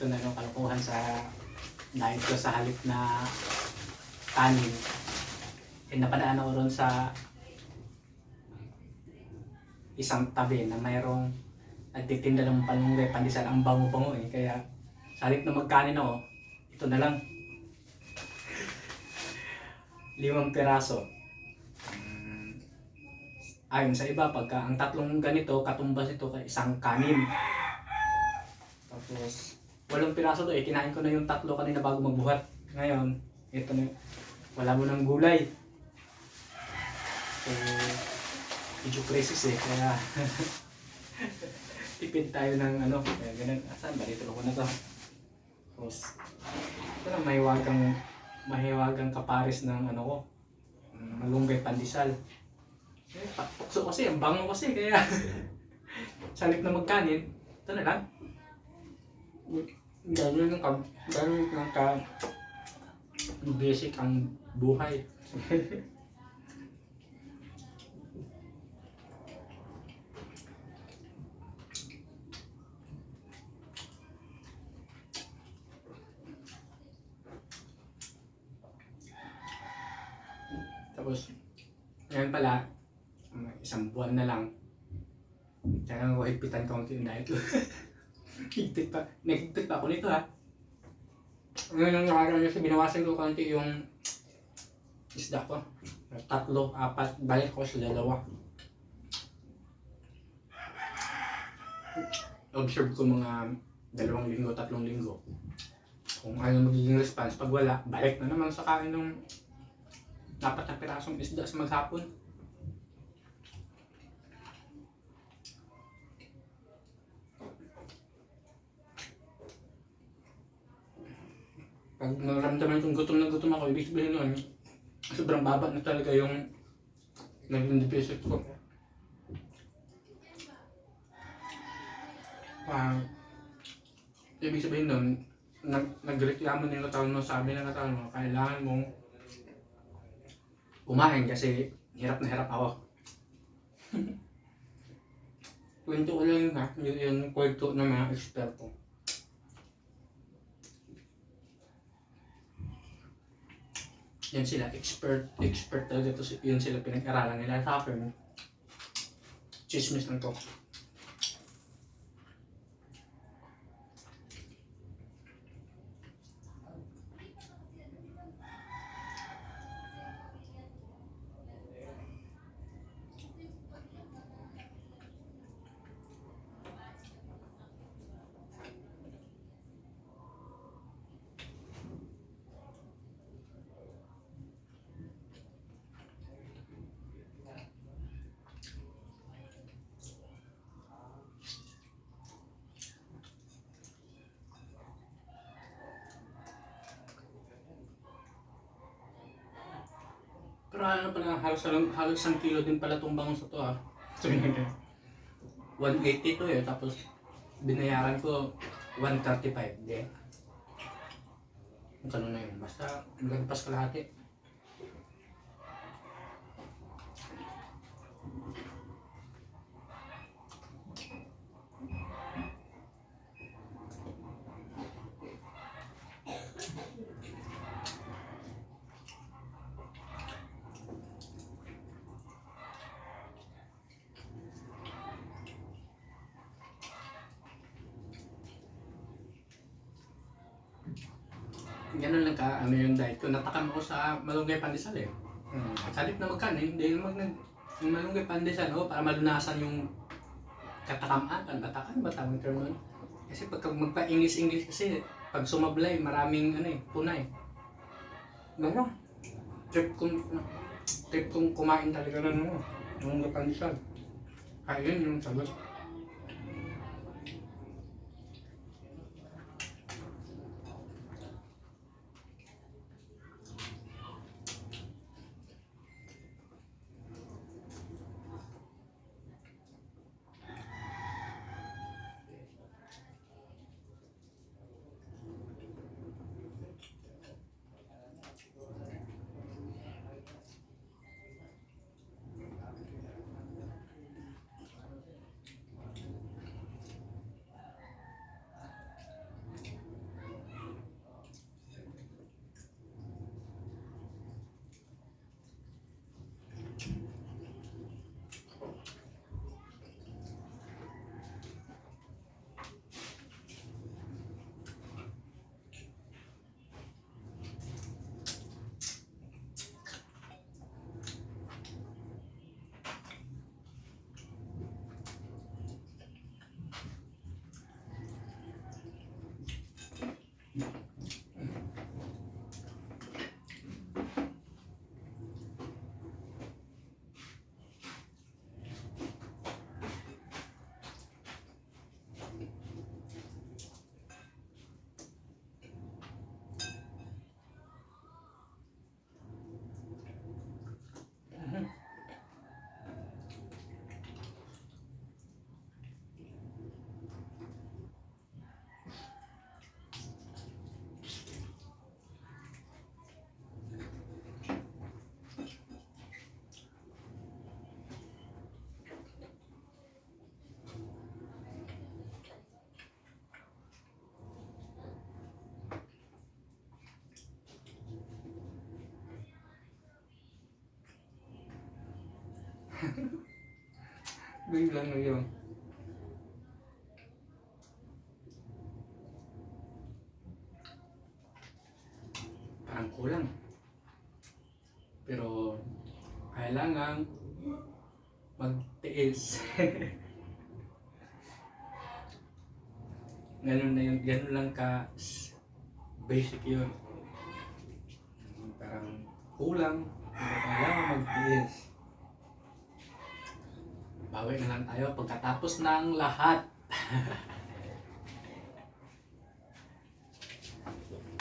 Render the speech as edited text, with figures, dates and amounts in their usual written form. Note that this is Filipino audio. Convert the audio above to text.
ito na yung kalokohan sa diet ko. Sa halip na kanin, napadaan ako ron sa isang tabi na mayroong nagtitinda ng panunggay pandesal. Ang bango-bango kaya sa halip na magkanin ako, ito na lang, 5 piraso. Ayon sa iba, pagka ang tatlong ganito, katumbas ito kay isang kanin. Tapos 8 piraso to, kinain ko na yung tatlo kanina bago magbuhat. Ngayon, ito na, wala mo ng gulay. So, medyo crisis kaya tipid tayo ng kaya ganun. Saan ba? Dito ko na to. Tapos, ito na, mahiwagang kaparis ng ko, malunggay pandesal. Pakso kasi, ang bango kasi, kaya sa halip na magkanin, ito na lang. Ganun lang ka basic ang buhay. Tapos, ngayon pala, isang buwan na lang, kaya ko higpitan kaunti yung diet ko. Naghigpit pa ako nito Ngayon ang nakakaroon kasi binawasan ko kaunti yung isda ko. 3, 4, balik ko sa 2. Observe ko mga 2 linggo, 3 linggo. Kung ano magiging response, pag wala, balik na naman sa kain ng 4 na pirasong isda sa maghapon. Pag naramdaman kong gutom na gutom ako, ibig sabihin nun, sobrang baba na talaga yung naging deficit ko. Ibig sabihin nun, nagreklamo na yung katawan mo, sabi ng katawan mo, kailangan mong kumain kasi hirap na hirap ako. Kwento ko lang yung kwento ng mga eksperto. Yan sila, expert talaga to, yun sila pinag-aralan nila. Sa akin, chismis lang to. Pero pala, halos 1 kilo din pala itong bangus na to So, 180 to tapos binayaran ko 135. Hindi. Kung na yun, basta magagpas kalahati. Ganun lang yung diet ko. Natakam ako sa malunggay pandesal Sa halip na magkanin, hindi naman yung malunggay pandesal para malunasan yung katakaman. Batakan ba tawag term nun? Kasi pagka magpa-English kasi, pag sumablay, maraming punay. Gano'n. Trip kong kumain talaga ng malunggay pandesal. Kaya yun yung sagot. Biglang na yun. Parang kulang. Pero kailangan magtiis. Ganun na yun, ganun lang ka basic yun. Parang kulang, pero kailangan magtiis. Bawi na lang tayo pagkatapos ng lahat.